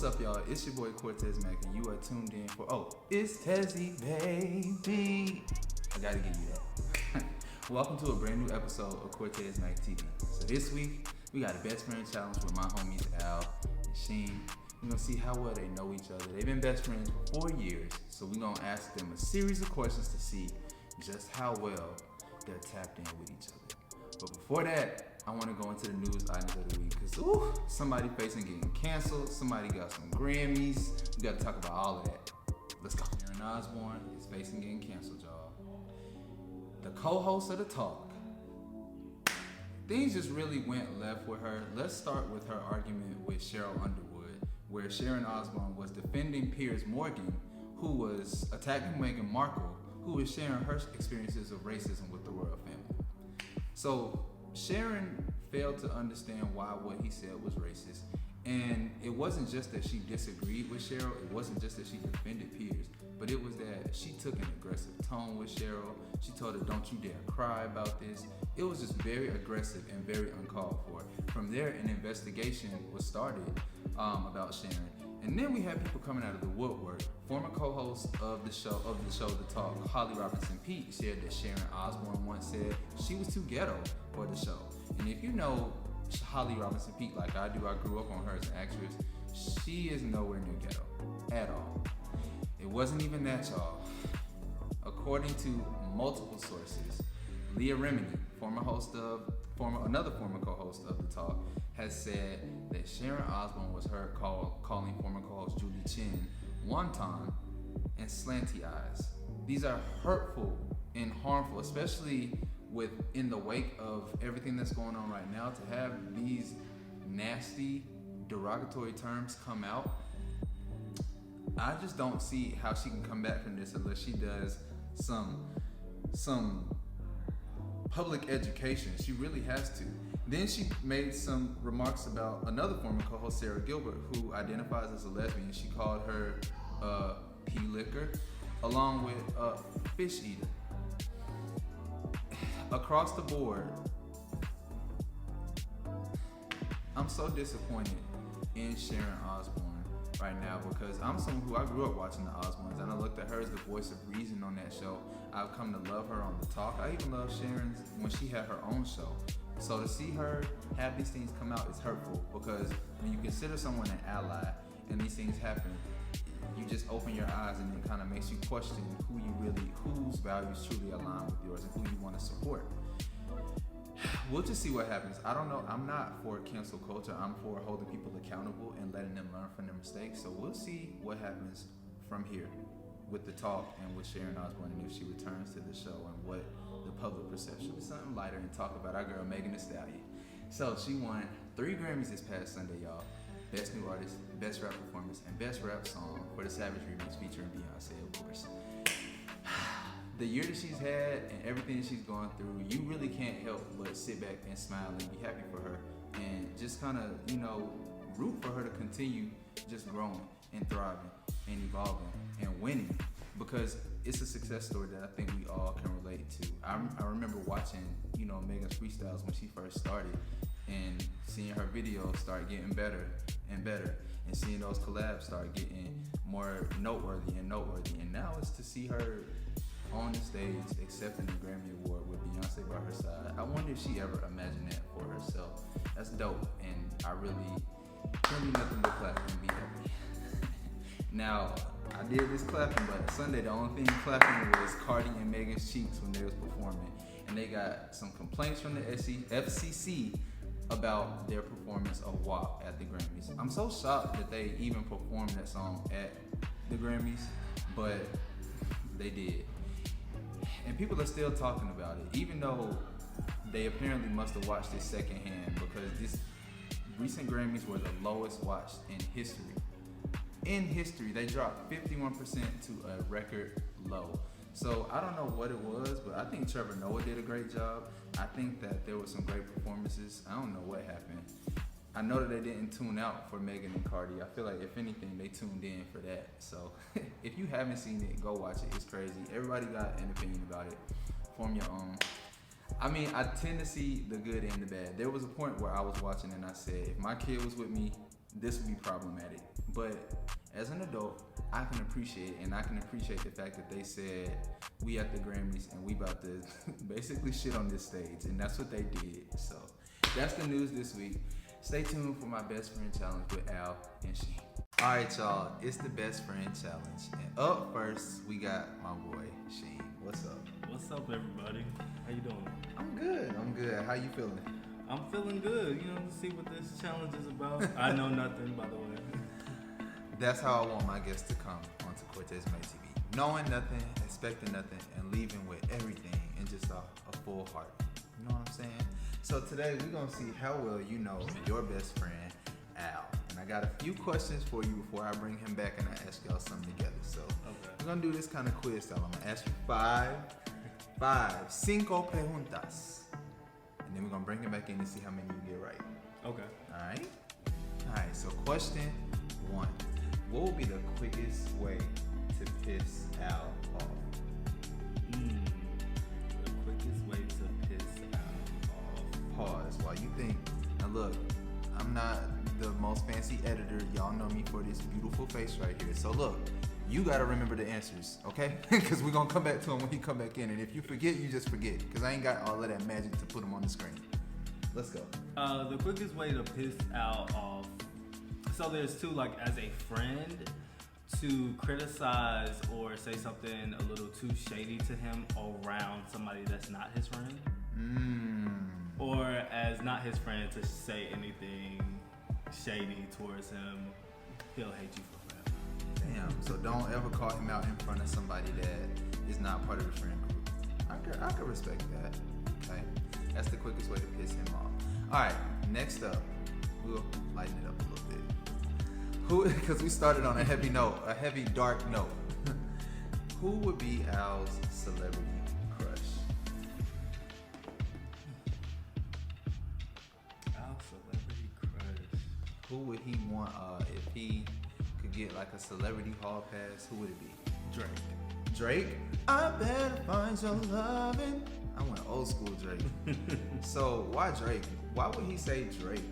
What's up, y'all? It's your boy Cortez Mack, and you are tuned in for it's Tezzy, baby. I gotta give you that. Welcome to a brand new episode of Cortez Mack TV. So this week we got a best friend challenge with my homies Al and Sheen. We're gonna see how well they know each other. They've been best friends for 4 years, so we're gonna ask them a series of questions to see just how well they're tapped in with each other. But before that, I want to go into the news items of the week because somebody facing getting canceled, somebody got some Grammys. We got to talk about all of that. Let's go. Sharon Osborne is facing getting canceled, y'all. The co-host of The Talk. Things just really went left with her. Let's start with her argument with Cheryl Underwood, where Sharon Osbourne was defending Piers Morgan, who was attacking Meghan Markle, who was sharing her experiences of racism with the royal family. So Sharon failed to understand why what he said was racist. And it wasn't just that she disagreed with Cheryl, it wasn't just that she defended Piers, but it was that she took an aggressive tone with Cheryl. She told her, "Don't you dare cry about this." It was just very aggressive and very uncalled for. From there, an investigation was started about Sharon. And then we had people coming out of the woodwork. Former co-host of the show, The Talk, Holly Robinson Peete, shared that Sharon Osbourne once said she was too ghetto for the show. And if you know Holly Robinson Peete like I do, I grew up on her as an actress, she is nowhere near ghetto at all. It wasn't even that, y'all. According to multiple sources, Leah Remini, another former co-host of The Talk, has said that Sharon Osbourne was heard calling former co-host Julie Chen one time and slanty eyes. These are hurtful and harmful, especially in the wake of everything that's going on right now. To have these nasty, derogatory terms come out, I just don't see how she can come back from this unless she does some public education. She really has to. Then she made some remarks about another former co-host, Sarah Gilbert, who identifies as a lesbian. She called her pea licker, along with fish eater. Across the board, I'm so disappointed in Sharon Osbourne right now because I'm someone who I grew up watching the Osbournes, and I looked at her as the voice of reason on that show. I've come to love her on The Talk. I even love Sharon's when she had her own show. So to see her have these things come out is hurtful because when you consider someone an ally and these things happen, you just open your eyes and it kind of makes you question whose values truly align with yours and who you want to support. We'll just see what happens. I don't know. I'm not for cancel culture. I'm for holding people accountable and letting them learn from their mistakes. So we'll see what happens from here with The Talk and with Sharon Osbourne, and if she returns to the show and what the public perception is. Something lighter and talk about our girl Megan Thee Stallion. So she won 3 Grammys this past Sunday, y'all. Best New Artist, Best Rap Performance, and Best Rap Song for the Savage remix featuring Beyonce, of course. The year that she's had and everything that she's gone through, you really can't help but sit back and smile and be happy for her and just kind of, root for her to continue just growing and thriving and evolving and winning, because it's a success story that I think we all can relate to. I remember watching, Megan's freestyles when she first started and seeing her videos start getting better and better and seeing those collabs start getting more noteworthy. And now it's to see her on the stage accepting the Grammy Award with Beyonce by her side. I wonder if she ever imagined that for herself. That's dope, and I really can't do nothing but clap and be happy. Now, I did this clapping, but Sunday the only thing clapping was Cardi and Megan's cheeks when they was performing, and they got some complaints from the FCC about their performance of WAP at the Grammys. I'm so shocked that they even performed that song at the Grammys, but they did. And people are still talking about it, even though they apparently must have watched it secondhand, because this recent Grammys were the lowest watched in history. In history, they dropped 51% to a record low. So I don't know what it was, but I think Trevor Noah did a great job. I think that there were some great performances. I don't know what happened. I know that they didn't tune out for Megan and Cardi. I feel like if anything, they tuned in for that. So if you haven't seen it, go watch it. It's crazy. Everybody got an opinion about it. Form your own. I mean, I tend to see the good and the bad. There was a point where I was watching and I said, if my kid was with me, this would be problematic. But as an adult, I can appreciate it, and I can appreciate the fact that they said we at the Grammys and we about to basically shit on this stage, and that's what they did. So that's the news this week. Stay tuned for my best friend challenge with Al and Sheen. All right, y'all, it's the best friend challenge, and up first we got my boy Sheen. What's up? What's up, everybody? How you doing? I'm good. How you feeling? I'm feeling good. You know, to see what this challenge is about. I know nothing, by the way. That's how I want my guests to come onto Cortez May TV. Knowing nothing, expecting nothing, and leaving with everything and just a full heart. You know what I'm saying? So today we're going to see how well you know your best friend, Al. And I got a few questions for you before I bring him back and I ask y'all something together. So we're going to do this kind of quiz style. I'm going to ask you cinco preguntas. And then we're going to bring him back in and see how many you get right. Okay. All right, so question 1. What would be the quickest way to piss Al off? The quickest way to piss Al off. Pause while you think. Now look, I'm not the most fancy editor. Y'all know me for this beautiful face right here. So look, you gotta remember the answers, okay? Because we're gonna come back to him when he come back in. And if you forget, you just forget. Because I ain't got all of that magic to put him on the screen. Let's go. The quickest way to piss Al off. So there's two, like as a friend, to criticize or say something a little too shady to him around somebody that's not his friend. Or as not his friend to say anything shady towards him, he'll hate you for forever. Damn, so don't ever call him out in front of somebody that is not part of the friend group. I can respect that, okay? That's the quickest way to piss him off. All right, next up, we'll lighten it up a little bit. Because we started on a heavy note, a heavy dark note. Who would be Al's celebrity crush? Al's celebrity crush. Who would he want if he could get like a celebrity hall pass? Who would it be? Drake. Drake? I better find your loving. I went old school Drake. So why Drake? Why would he say Drake?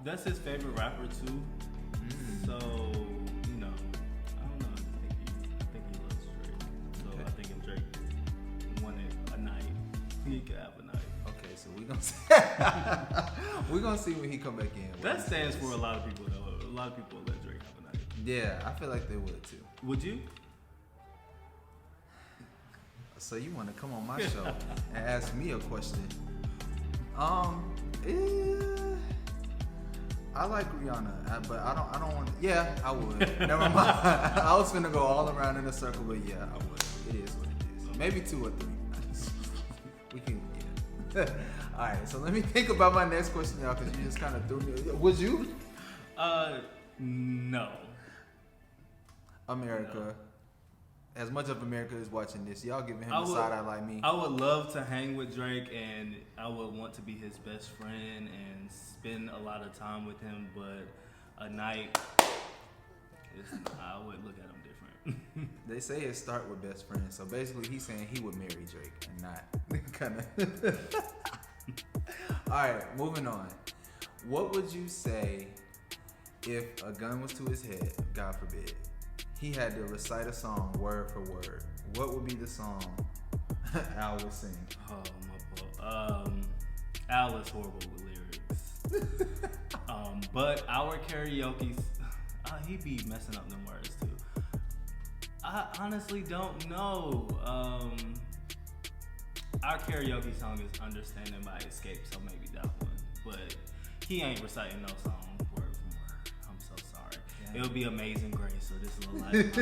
That's his favorite rapper too. So, you know, I don't know. I think he loves Drake. So okay. I think if Drake wanted a night, he could have a night. Okay, so we're gonna see when he come back in. That stands for a lot of people though. A lot of people let Drake have a night. Yeah, I feel like they would too. Would you? So you want to come on my show and ask me a question? I like Rihanna, but I don't want. Yeah, I would. Never mind. I was finna go all around in a circle, but yeah, I would. It is what it is. Maybe 2 or 3. We can. Yeah. All right. So let me think about my next question, y'all, because you just kind of threw me. Would you? No. America. No. As much of America is watching this, y'all giving him a side eye like me. I would love to hang with Drake, and I would want to be his best friend and spend a lot of time with him. But a night, I would look at him different. They say it start with best friends, so basically he's saying he would marry Drake and not kind of. All right, moving on. What would you say if a gun was to his head? God forbid. He had to recite a song word for word. What would be the song Al would sing? Oh, my fault. Al is horrible with lyrics. But our karaoke, he be messing up them words too. I honestly don't know. Our karaoke song is Understanding by Escape, so maybe that one. But he ain't reciting no song word for word. I'm so sorry. Yeah. It would be Amazing Grace, so this is a little light.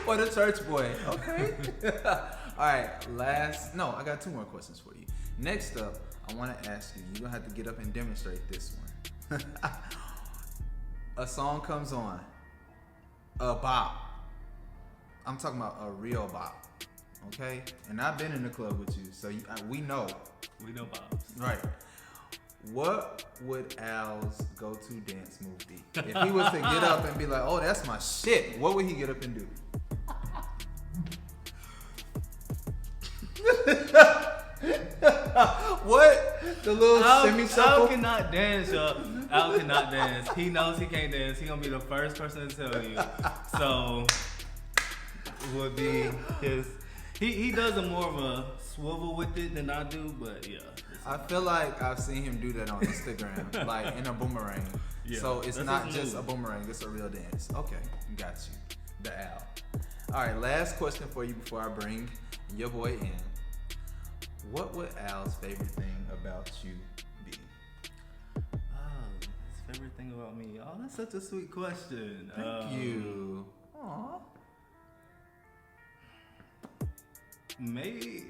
For the church boy. Okay. All right, I got 2 more questions for you. Next up, I want to ask you, you're going to have to get up and demonstrate this one. A song comes on, a bop. I'm talking about a real bop, okay? And I've been in the club with you, so we know. We know bops. Right. What would Al's go-to dance move be? If he was to get up and be like, oh, that's my shit, what would he get up and do? What? The little Al semicircle? cannot dance, y'all. Al cannot dance. He knows he can't dance. He gonna be the first person to tell you. So would be his. He does a more of a swivel with it than I do, but yeah. I feel like I've seen him do that on Instagram, like in a boomerang. Yeah, So it's that's not his just move. a boomerang, it's a real dance. Okay, got you. The Al. All right, last question for you before I bring your boy in. What would Al's favorite thing about you be? His favorite thing about me. Oh, that's such a sweet question. Thank you. Aw. Maybe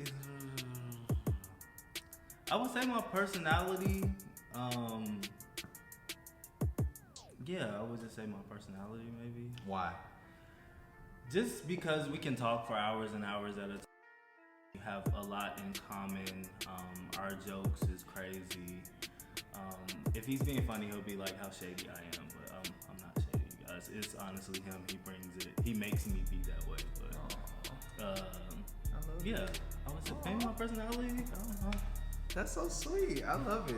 I would say my personality. Yeah, I would just say my personality maybe. Why? Just because we can talk for hours and hours at a time. We have a lot in common. Our jokes is crazy. If he's being funny, he'll be like how shady I am, but I'm not shady, guys. It's honestly him. He brings it. He makes me be that way. But yeah, I would say maybe my personality. I don't know. That's so sweet. I love it.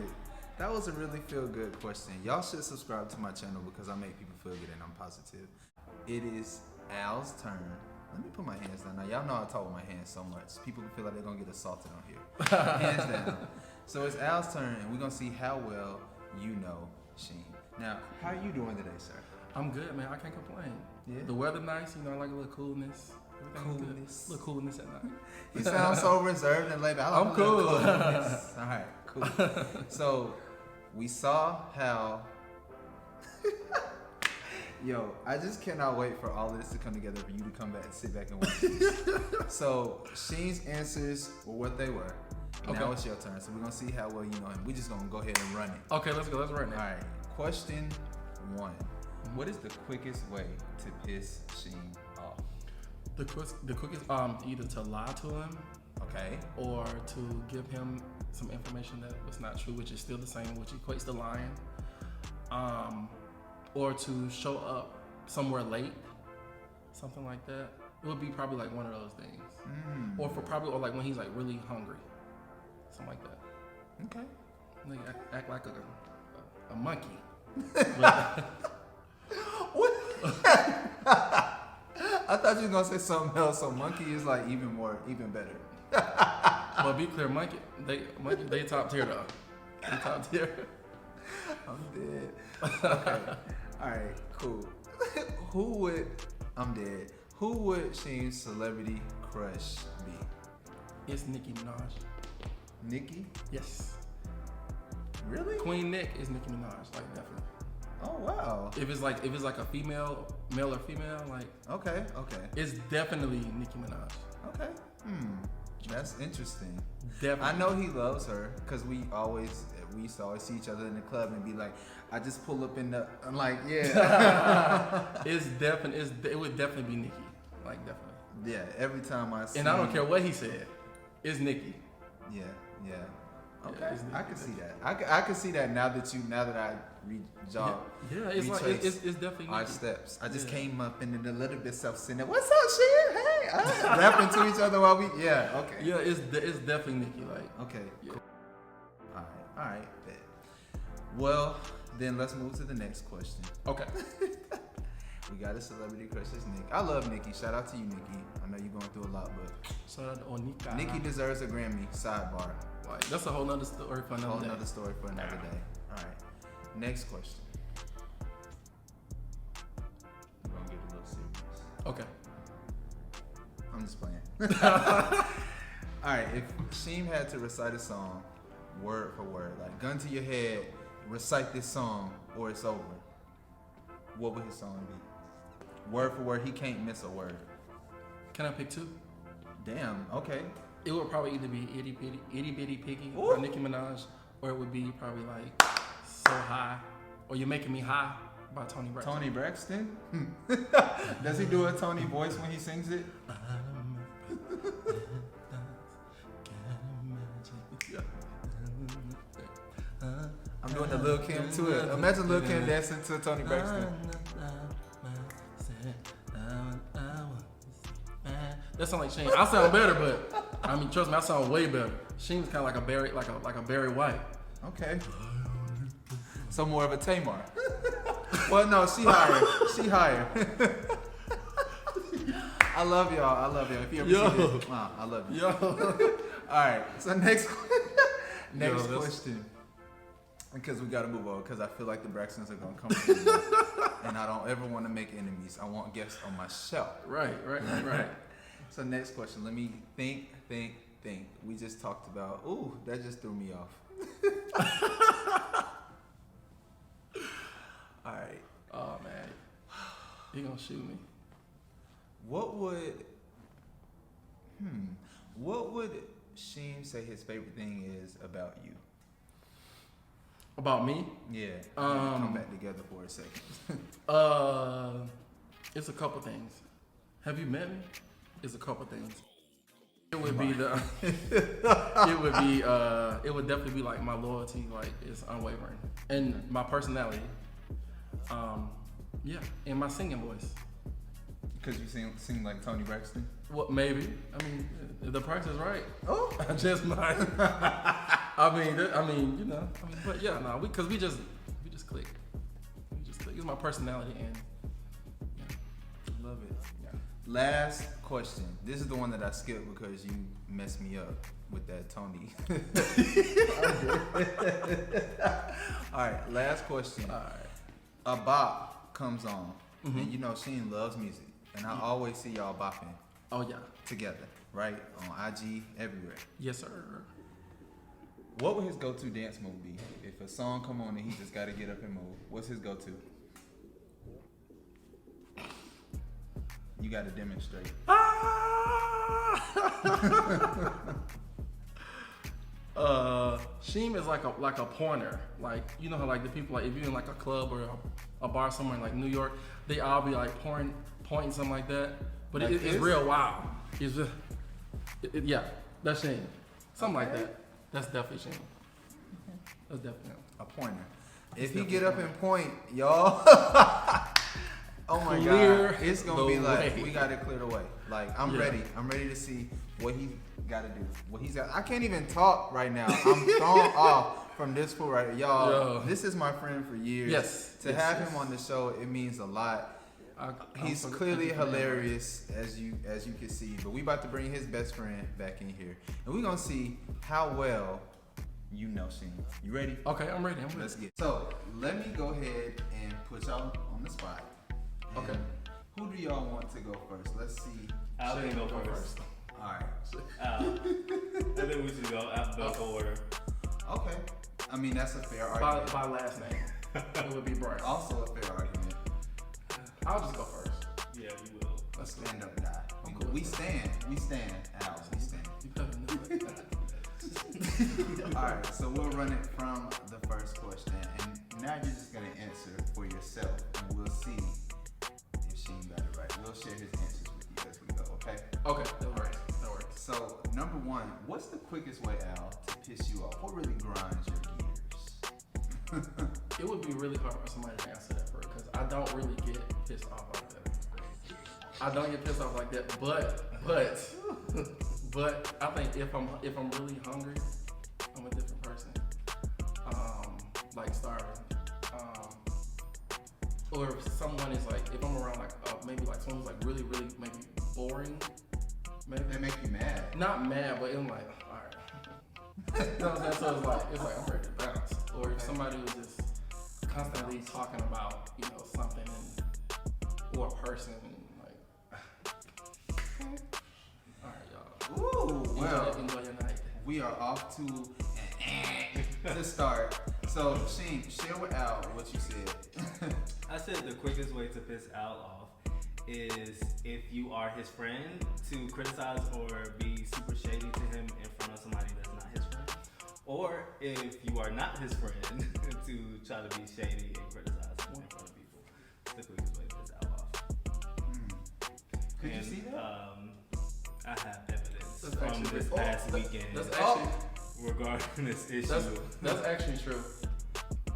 That was a really feel good question. Y'all should subscribe to my channel because I make people feel good and I'm positive. It is Al's turn. Let me put my hands down. Now, y'all know I talk with my hands so much. People feel like they're going to get assaulted on here. Hands down. So it's Al's turn, and we're going to see how well you know Sheen. Now, how are you doing today, sir? I'm good, man. I can't complain. Yeah? The weather nice, you know, I like a little coolness. Everything's good. Coolness. A little coolness at night. You sound so reserved and laid back. I like I'm a little cool. coolness. All right, cool. So we saw how. Yo, I just cannot wait for all of this to come together for you to come back and sit back and watch this. So Sheen's answers were what they were. Okay. Now it's your turn. So we're gonna see how well you know him. We're just gonna go ahead and run it. Okay, let's go. Let's run All it. right. Question 1. What is the quickest way to piss Sheen off? The quickest, either to lie to him Okay. or to give him some information that was not true, which is still the same, which equates to lying. Or to show up somewhere late, something like that. It would be probably like one of those things. Or or like when he's like really hungry, something like that. Okay. Like act like a monkey. What? I thought you were gonna say something else. So monkey is like even better. But be clear, monkey, they top tier though. They top tier. I'm dead. Okay. All right. Cool. I'm dead. Who would Sheen's celebrity crush be? It's Nicki Minaj. Nicki? Yes. Really? Queen Nick is Nicki Minaj, like definitely. Oh wow. If it's like a female, male or female, like Okay. it's definitely Nicki Minaj. Okay. That's interesting. Definitely. I know he loves her because we used to always see each other in the club and be like, I just pull up in the, I'm like, yeah. It would definitely be Nicki, like definitely. Yeah, every time I see And I don't care what he said, it's Nicki. Yeah. Okay, Yeah, it's I Nicki. can see that. I can see that now that I re-jog. Yeah, it's like it's definitely our Nicki. steps. I just Yeah. came up and a little bit self-centered. What's up, Sheen? Hey, rapping to each other while we. Yeah. Okay. Yeah, it's definitely Nicki. Like Okay. Yeah. Cool. All right. Bet. Well, then let's move to the next question. okay. We got a celebrity crush. It's Nick. I love Nikki. Shout out to you, Nikki. I know you're going through a lot, but Shout out to Onika. Nikki deserves a Grammy. Sidebar. Like, that's a whole nother story for another Whole day. another story for another day. All right. Next question. We're gonna get a little serious. Okay. I'm just playing. All right. If Sheen had to recite a song, word for word, like gun to your head, recite this song, or it's over. What would his song be? Word for word. He can't miss a word. Can I pick two? Damn. Okay. It would probably either be Itty Bitty Piggy Ooh. by Nicki Minaj, or it would be probably like So High, or You're Making Me High by Tony Braxton. Tony Braxton? Does he do a Tony voice when he sings it? I'm doing the Lil Kim to it. Imagine Lil Kim dancing to Tony Braxton. That sounds like Shane. I sound better, but I mean, trust me, I sound way better. Sheen was kind of like a Barry, like a Barry White. Okay. So more of a Tamar. Well, no, she higher. She higher. I love y'all. If you ever see this, I love you. Yo. All right. So next Yo, question. Because we gotta move on. Because I feel like the Braxtons are gonna come for me, and I don't ever want to make enemies. I want guests on my show. Right. So next question. Let me think. We just talked about. Ooh, that just threw me off. All right. Oh man, he gonna shoot me. What would Sheen say his favorite thing is about you? About me? Yeah. Come back together for a second. It's a couple things. Have you met me? It's a couple things. It would be it would definitely be like my loyalty, like it's unwavering, and my personality. Yeah, and my singing voice. Because you sing like Tony Braxton? Well, maybe. I mean, if the price is right. Oh, I just might. You know. But yeah, no, because we just click. It's my personality, and yeah. Love it. Yeah. Last question. This is the one that I skipped because you messed me up with that Tony. All right, last question. All right. A bop comes on, and you know Sheen loves music, and I always see y'all bopping Oh yeah. together, right? On IG, everywhere. Yes, sir. What would his go-to dance move be? If a song come on and he just got to get up and move, what's his go-to? You got to demonstrate. Sheen is like a pointer. Like, you know how like the people, like if you're in like a club or a bar somewhere in like New York, they all be like pointing something like that. But Like it's real wild. It's just, yeah, that's Sheen. Something like Okay. that. That's definitely Sheen. That's definitely him. A pointer. If he get up and point, y'all, oh my Clear God, it's gonna the be like way. we got it cleared away. Like I'm Yeah. ready. I'm ready to see what he got to do. What he's got. I can't even talk right now. I'm thrown off from this fool right here. Y'all. Yo. This is my friend for years. Yes. To have him on the show, it means a lot. He's clearly hilarious, as you can see. But we about to bring his best friend back in here, and we gonna see how well you know Sheen. You ready? Okay, I'm ready. Let's get. So let me go ahead and put y'all on the spot. And Okay. Who do y'all want to go first? Let's see. I'll Shane, go first. All right. I think we should go alphabetical order. Okay. I mean that's a fair By argument. last name. It would be Bryce. Also a fair argument. I'll just go first. Yeah, you will. Let's stand up, guy. cool. We stand. Al, we stand. You better know that. All right. So we'll run it from the first question, and now you're just gonna answer for yourself, and we'll see if Sheen got it right. We'll share his answers with you as we go. Okay. Okay, that works. So, number one, what's the quickest way, Al, to piss you off? What really grinds your gears? It would be really hard for somebody to answer that first because I don't really get pissed off like that. I don't get pissed off like that, but I think if I'm really hungry, I'm a different person. Like starving. Or if someone is like, if I'm around like maybe like someone who's like really maybe boring. Maybe They make you mad. not mad, but I'm like, all right. You know what I'm saying? So it's like I'm ready to bounce. Or if somebody was just constantly talking about, you know, something or a person, like, all right, y'all. Ooh, well, Enjoy your night. we are off to start. So, Sheen, share with Al what you said. I said the quickest way to piss Al off is if you are his friend to criticize or be super shady to him in front of somebody that's not his friend. Or if you are not his friend to try to be shady and criticize him in front of people. It's the quickest way to piss Al off. Could you And, see that? I have evidence That's from actually- this past weekend That's actually regarding this issue. that's actually true.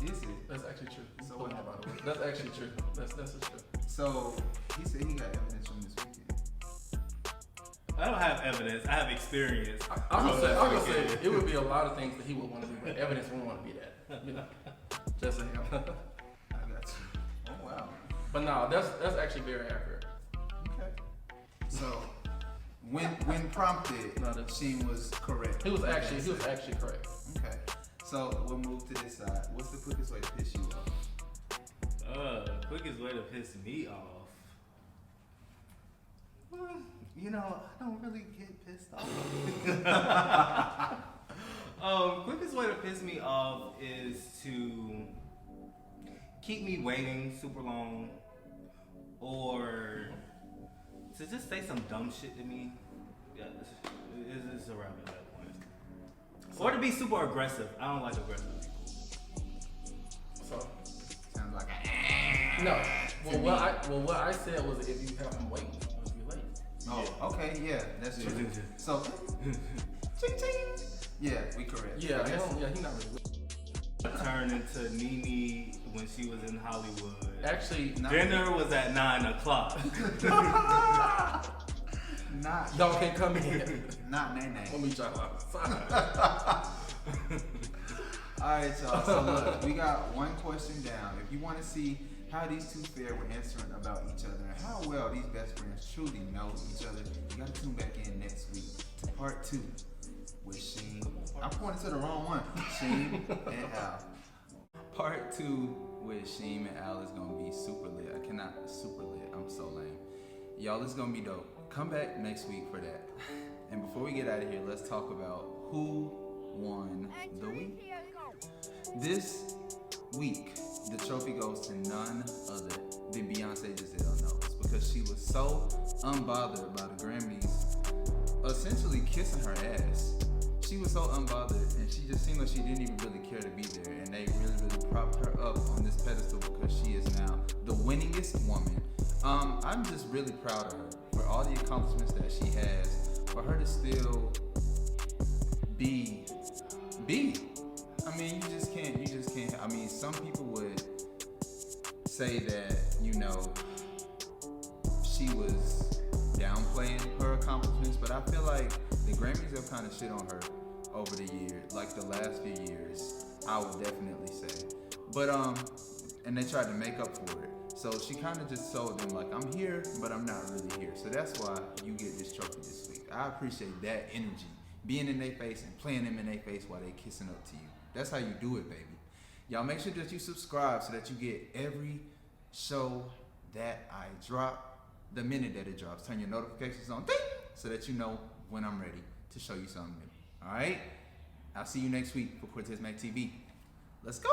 Is it? That's actually true. So By what the happened? way. That's actually true. That's the truth. So, he said he got evidence from this weekend. I don't have evidence. I have experience. I'm gonna say it would be a lot of things that he would want to do, but evidence wouldn't want to be that. You know, just saying. I got you. Oh wow. But no, that's actually very accurate. Okay. So when prompted, No, that's- Sheen was correct. He was actually correct. Okay. So we'll move to this side. What's the quickest way to piss you off? Quickest way to piss me off. Well, you know, I don't really get pissed off. Quickest way to piss me off is to keep me waiting super long, or to just say some dumb shit to me. Yeah, it's a wrap at that point. Or to be super aggressive. I don't like aggressive people. So Sounds like no. Well, what I said was if you have him waiting, if you're late. Oh, okay, yeah, that's true. So, ching ching. Yeah, we correct. Yeah, I guess. he's not really. Turned into Nene when she was in Hollywood. Actually, Dinner was at 9 o'clock. Not. y'all can't come in. Not Nene. Let me try to Alright, y'all. So look, we got one question down. If you want to see how these two fare with answering about each other and how well these best friends truly know each other, you gotta tune back in next week to part 2 with Sheen. I pointed to the wrong one. Sheen and Al. Part 2 with Sheen and Al is gonna be super lit. I cannot super lit. I'm so lame. Y'all, it's gonna be dope. Come back next week for that. And before we get out of here, let's talk about who won the week. This week, the trophy goes to none other than Beyonce Giselle Knowles, because she was so unbothered by the Grammys essentially kissing her ass. She was so unbothered, and she just seemed like she didn't even really care to be there, and they really, really propped her up on this pedestal because she is now the winningest woman. I'm just really proud of her for all the accomplishments that she has, for her to still be. I mean, you just can't. I mean, some people would say that, you know, she was downplaying her accomplishments, but I feel like the Grammys have kind of shit on her over the years, like the last few years, I would definitely say. But, and they tried to make up for it. So she kind of just told them, like, I'm here, but I'm not really here. So that's why you get this trophy this week. I appreciate that energy. Being in their face and playing them in their face while they kissing up to you. That's how you do it, baby. Y'all make sure that you subscribe so that you get every show that I drop the minute that it drops. Turn your notifications on, ding, so that you know when I'm ready to show you something new. All right? I'll see you next week for Cortez Mac TV. Let's go.